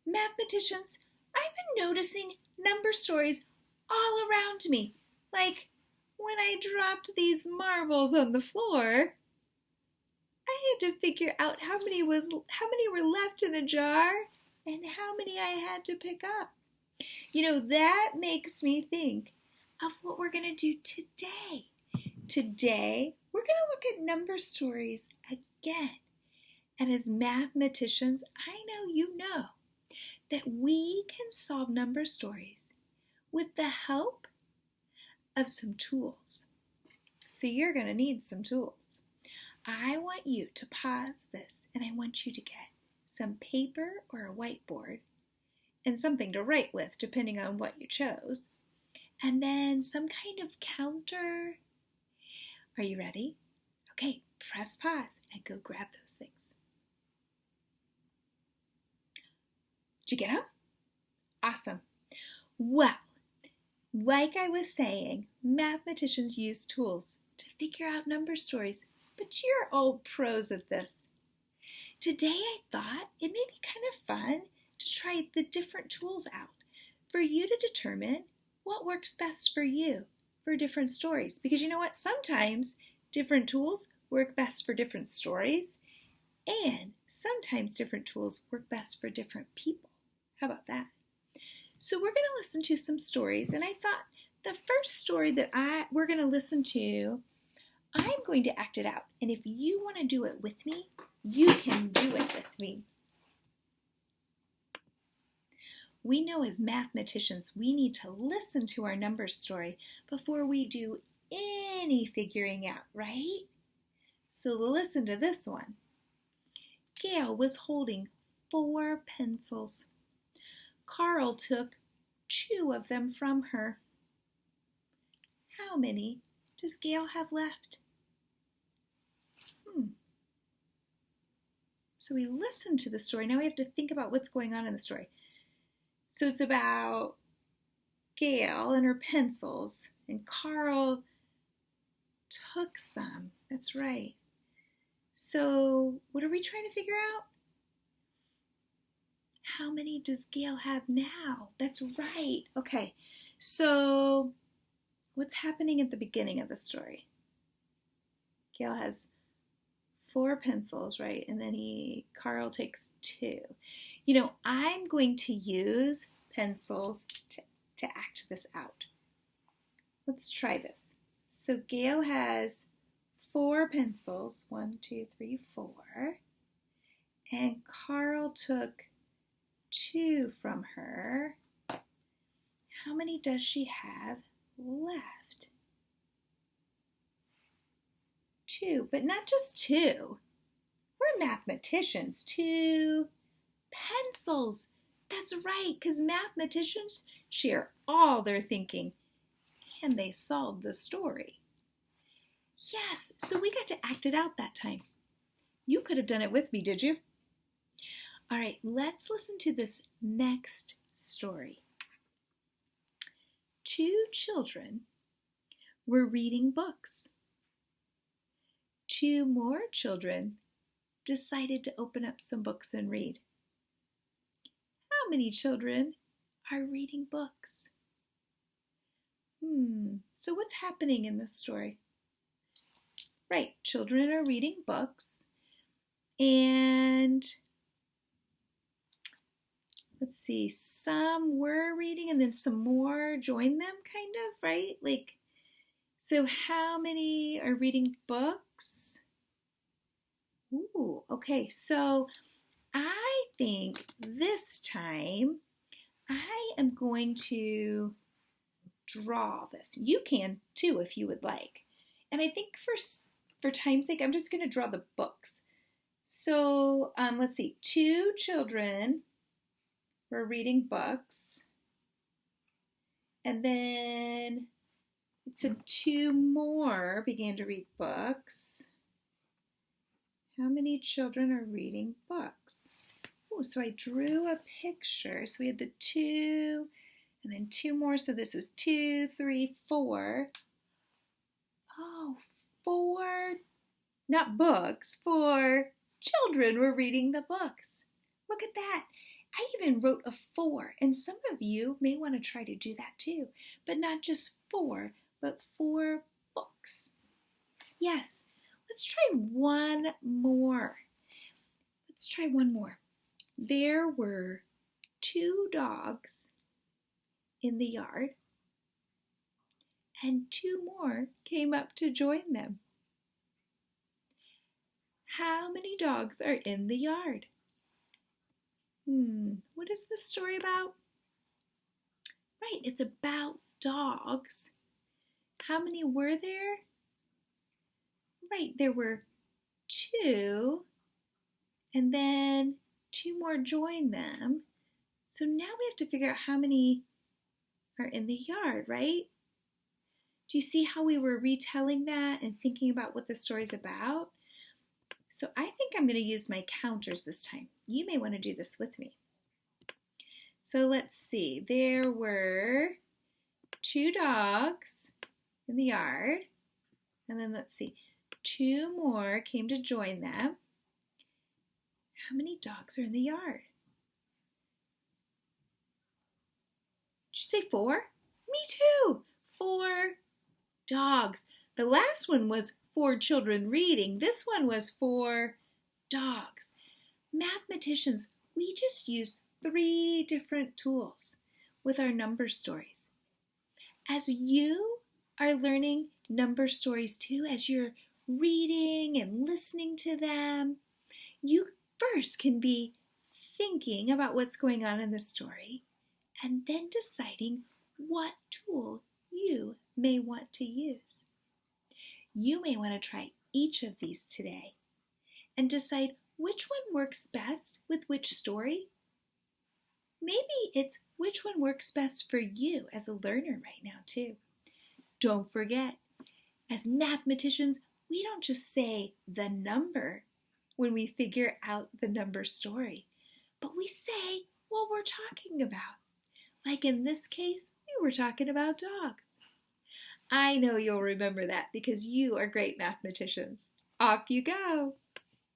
Mathematicians, I've been noticing number stories all around me. Like when I dropped these marbles on the floor, I had to figure out how many were left in the jar and how many I had to pick up. That makes me think of what we're going to do today. Today, we're going to look at number stories again. And as mathematicians, I know you know that we can solve number stories with the help of some tools. So you're going to need some tools. I want you to pause this and I want you to get some paper or a whiteboard and something to write with depending on what you chose. And then some kind of counter. Are you ready? Okay, press pause and go grab those things. Did you get them? Awesome. Well, like I was saying, mathematicians use tools to figure out number stories, but you're all pros at this. Today I thought it may be kind of fun to try the different tools out for you to determine what works best for you for different stories. Because you know what? Sometimes different tools work best for different stories, and sometimes different tools work best for different people. How about that? So we're going to listen to some stories, and I thought the first story that we're going to listen to, I'm going to act it out. And if you want to do it with me, you can do it with me. We know as mathematicians we need to listen to our number story before we do any figuring out, right? So listen to this one. Gail was holding 4 pencils. Carl took 2 of them from her. How many does Gail have left? So we listen to the story. Now we have to think about what's going on in the story. So it's about Gail and her pencils, and Carl took some. That's right. So what are we trying to figure out? How many does Gail have now? That's right. Okay. So what's happening at the beginning of the story? Gail has 4 pencils, right? And then Carl takes 2. I'm going to use pencils to act this out. Let's try this. So Gail has 4 pencils, 1, 2, 3, 4, and Carl took 2 from her. How many does she have left? 2, but not just 2. We're mathematicians. 2 pencils. That's right, because mathematicians share all their thinking, and they solve the story. Yes, so we got to act it out that time. You could have done it with me, did you? All right, let's listen to this next story. 2 children were reading books. 2 more children decided to open up some books and read. How many children are reading books? So what's happening in this story? Right, children are reading books, and let's see, some were reading and then some more joined them, kind of, right? So how many are reading books? Ooh, okay, so I think this time I am going to draw this. You can too if you would like. And I think for time's sake, I'm just going to draw the books. So let's see, 2 children were reading books. And then it said 2 more began to read books. How many children are reading books? Oh, so I drew a picture. So we had the 2 and then 2 more. So this was 2, 3, 4. Oh, 4, not books, 4 children were reading the books. Look at that. I even wrote a 4, and some of you may want to try to do that too, but not just 4, but 4 books. Yes, let's try one more. Let's try one more. There were 2 dogs in the yard, and 2 more came up to join them. How many dogs are in the yard? What is this story about? Right, it's about dogs. How many were there? Right, there were 2, and then 2 more joined them. So now we have to figure out how many are in the yard, right? Do you see how we were retelling that and thinking about what the story's about? So I think I'm going to use my counters this time. You may want to do this with me. So let's see. There were 2 dogs in the yard. And then let's see. 2 more came to join them. How many dogs are in the yard? Did you say 4? Me too. 4 dogs. The last one was 4 children reading. This one was 4 dogs. Mathematicians, we just use 3 different tools with our number stories. As you are learning number stories too, as you're reading and listening to them, you first can be thinking about what's going on in the story and then deciding what tool you may want to use. You may want to try each of these today and decide which one works best with which story. Maybe it's which one works best for you as a learner right now too. Don't forget, as mathematicians, we don't just say the number when we figure out the number story, but we say what we're talking about. Like in this case, we were talking about dogs. I know you'll remember that because you are great mathematicians. Off you go!